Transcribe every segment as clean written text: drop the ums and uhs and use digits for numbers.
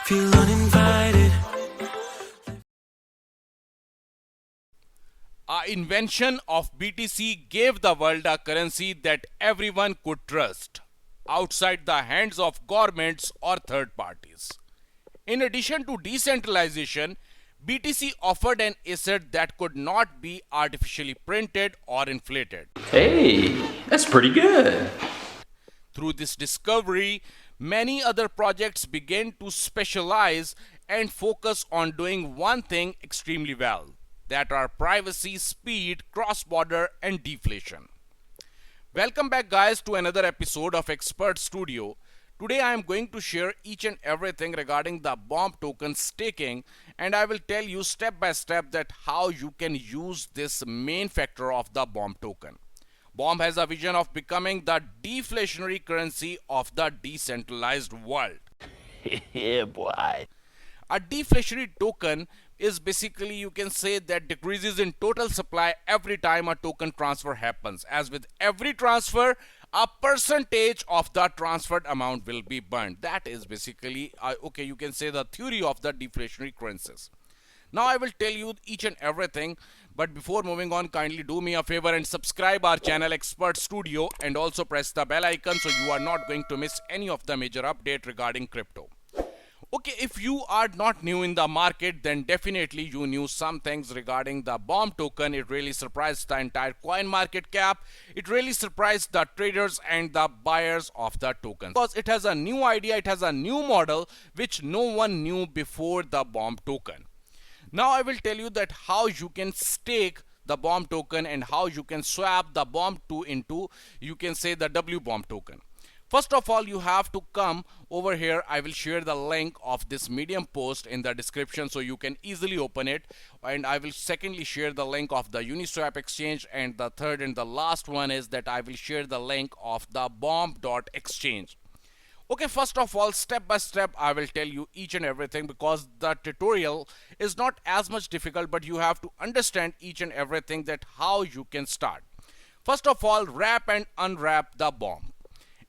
Feel uninvited. Our invention of BTC gave the world a currency that everyone could trust, outside the hands of governments or third parties. In addition to decentralization, BTC offered an asset that could not be artificially printed or inflated. Hey, that's pretty good. Through this discovery, many other projects began to specialize and focus on doing one thing extremely well, that are privacy, speed, cross border, and deflation. Welcome back, guys, to another episode of Expert Studio. Today, I am going to share each and everything regarding the BOMB token staking, and I will tell you step by step that how you can use this main factor of the BOMB token. BOMB has a vision of becoming the deflationary currency of the decentralized world. Yeah, boy. A deflationary token is basically, you can say, that decreases in total supply every time a token transfer happens. As with every transfer, a percentage of the transferred amount will be burned. That is basically, okay, you can say the theory of the deflationary currencies. Now I will tell you each and everything, but before moving on, kindly do me a favor and subscribe our channel Expert Studio and also press the bell icon so you are not going to miss any of the major update regarding crypto. Okay, if you are not new in the market, then definitely you knew some things regarding the BOMB token. It really surprised the entire coin market cap. It really surprised the traders and the buyers of the token. Because it has a new idea, it has a new model which no one knew before the BOMB token. Now I will tell you that how you can stake the BOMB token and how you can swap the BOMB2 into, you can say, the WBOMB token. First of all, you have to come over here. I will share the link of this Medium post in the description so you can easily open it. And I will secondly share the link of the Uniswap exchange. And the third and the last one is that I will share the link of the bomb.exchange. Okay, first of all, step by step, I will tell you each and everything because the tutorial is not as much difficult, but you have to understand each and everything that how you can start. First of all, wrap and unwrap the bomb.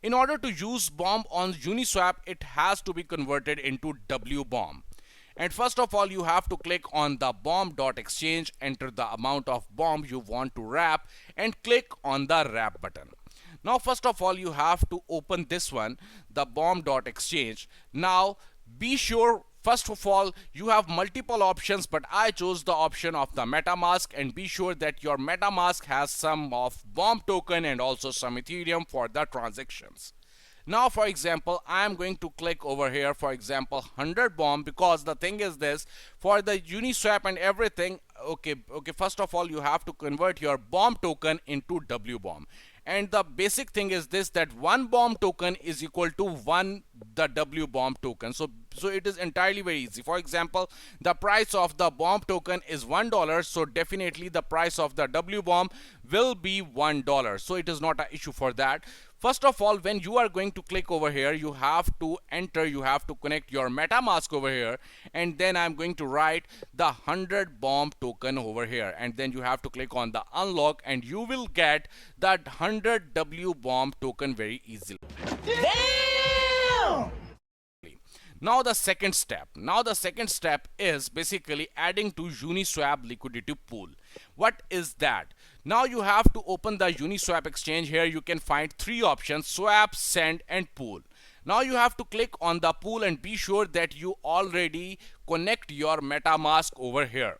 In order to use BOMB on Uniswap, it has to be converted into WBOMB. And first of all, you have to click on the bomb.exchange, enter the amount of BOMB you want to wrap, and click on the wrap button. Now, first of all, you have to open this one, the bomb.exchange. Now, be sure, first of all, you have multiple options, but I chose the option of the MetaMask, and be sure that your MetaMask has some of BOMB token and also some Ethereum for the transactions. Now, for example, I am going to click over here, for example, 100 BOMB, because the thing is this, for the Uniswap and everything, okay, first of all, you have to convert your BOMB token into WBOMB. And the basic thing is this, that one BOMB token is equal to one the WBOMB token. So it is entirely very easy. For example, the price of the BOMB token is $1, so definitely the price of the WBOMB will be $1. So it is not an issue for that. First of all, when you are going to click over here, you have to enter, you have to connect your MetaMask over here, and then I'm going to write the 100 BOMB token over here, and then you have to click on the unlock, and you will get that 100 WBOMB token very easily. Damn! Now the second step. Now the second step is basically adding to Uniswap liquidity pool. What is that? Now you have to open the Uniswap exchange. Here you can find three options: swap, send, and pool. Now you have to click on the pool and be sure that you already connect your MetaMask over here.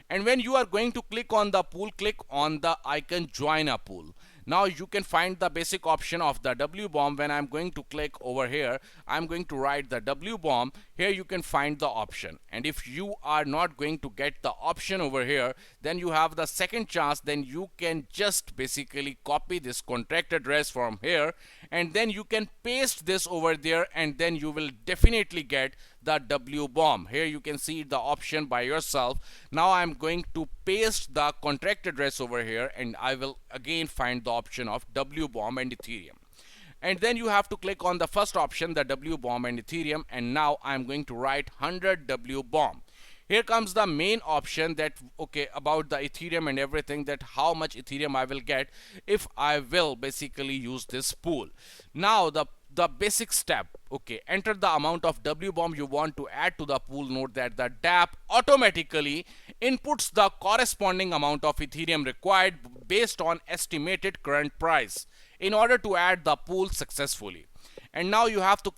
And when you are going to click on the pool, click on the icon join a pool. Now you can find the basic option of the WBOMB. When I'm going to click over here, I'm going to write the WBOMB. Here you can find the option. And if you are not going to get the option over here, then you have the second chance. Then you can just basically copy this contract address from here, and then you can paste this over there, and then you will definitely get the WBOMB. Here you can see the option by yourself. Now I'm going to paste the contract address over here, and I will again find the option of WBOMB and Ethereum. And then you have to click on the first option, the WBOMB and Ethereum, and now I'm going to write 100 WBOMB. Here comes the main option that, okay, about the Ethereum and everything, that how much Ethereum I will get if I will basically use this pool. Now the basic step. Okay, enter the amount of W bomb you want to add to the pool. Note that the DApp automatically inputs the corresponding amount of Ethereum required based on estimated current price in order to add the pool successfully. And now you have to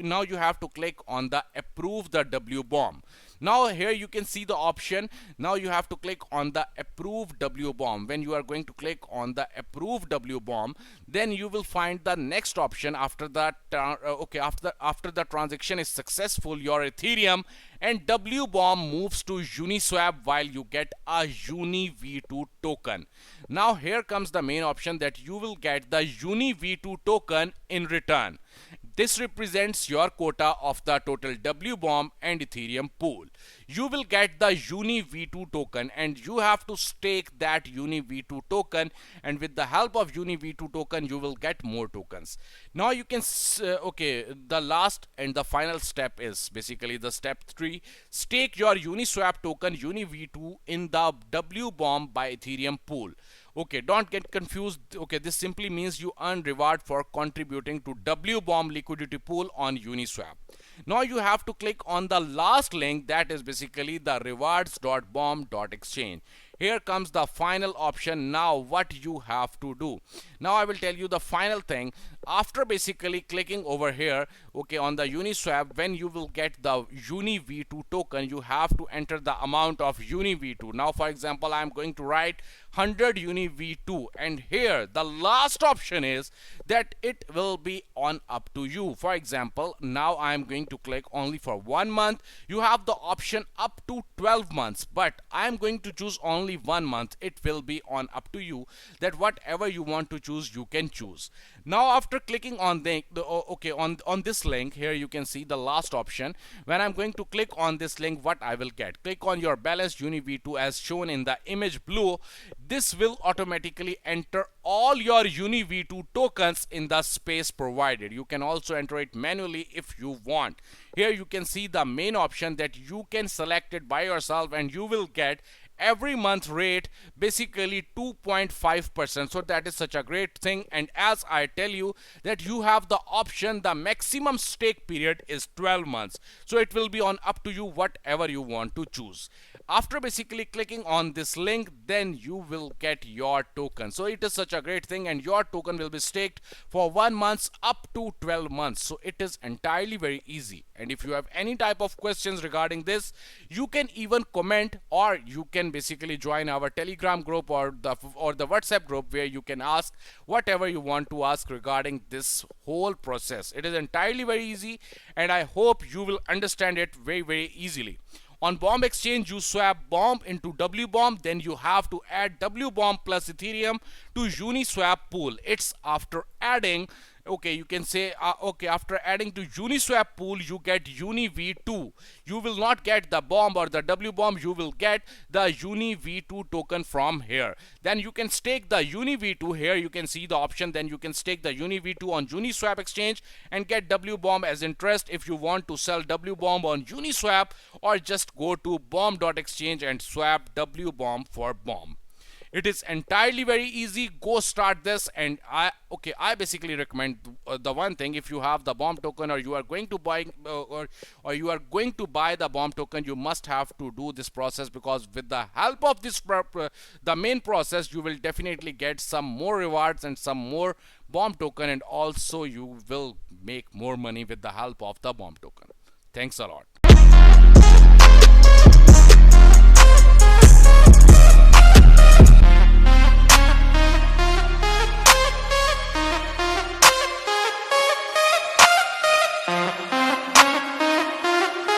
now you have to click on the approve the W bomb. Now here you can see the option. Now you have to click on the approve W bomb. When you are going to click on the approve W bomb, then you will find the next option. After that after the transaction is successful, your Ethereum and W bomb moves to Uniswap while you get a Uni V2 token. Now here comes the main option, that you will get the Uni V2 token in return. This represents your quota of the total W bomb and Ethereum pool. You will get the Uni V2 token and you have to stake that Uni V2 token, and with the help of Uni V2 token you will get more tokens. Now you can the last and the final step is basically the step 3. Stake your Uniswap token Uni V2 in the W bomb by Ethereum pool. Okay, don't get confused. Okay, this simply means you earn reward for contributing to W bomb liquidity pool on Uniswap. Now you have to click on the last link, that is basically the rewards.bomb.exchange. Here comes the final option. Now what you have to do. Now I will tell you the final thing. After basically clicking over here, okay, on the Uniswap, when you will get the Uni V2 token, you have to enter the amount of Uni V2. Now for example, I am going to write 100 Uni V2, and here the last option is that it will be on up to you. For example, now I am going to click only for 1 month. You have the option up to 12 months, but I am going to choose only 1 month. It will be on up to you, that whatever you want to choose you can choose. Now after clicking on on this link, here you can see the last option. When I'm going to click on this link, what I will get, click on your balance Uni V2 as shown in the image below. This will automatically enter all your Uni V2 tokens in the space provided. You can also enter it manually if you want. Here you can see the main option that you can select it by yourself, and you will get every month rate basically 2.5%. so that is such a great thing. And as I tell you that you have the option, the maximum stake period is 12 months, so it will be on up to you whatever you want to choose. After basically clicking on this link, then you will get your token. So it is such a great thing, and your token will be staked for 1 month up to 12 months. So it is entirely very easy. And if you have any type of questions regarding this, you can even comment, or you can basically join our Telegram group or the WhatsApp group, where you can ask whatever you want to ask regarding this whole process. It is entirely very easy, and I hope you will understand it very, very easily. On Bomb Exchange, you swap Bomb into W Bomb, then you have to add W Bomb plus Ethereum to Uniswap pool. It's after adding, you can say, after adding to Uniswap pool, you get Uni V2. You will not get the bomb or the W bomb, you will get the Uni V2 token from here. Then you can stake the Uni V2. Here you can see the option, then you can stake the Uni V2 on Uniswap exchange and get W bomb as interest if you want to sell W bomb on Uniswap, or just go to bomb.exchange and swap W bomb for bomb. It is entirely very easy. Go start this. And I basically recommend the one thing: if you have the bomb token, or you are going to buy or you are going to buy the bomb token, you must have to do this process, because with the help of this the main process, you will definitely get some more rewards and some more bomb token, and also you will make more money with the help of the bomb token. Thanks a lot.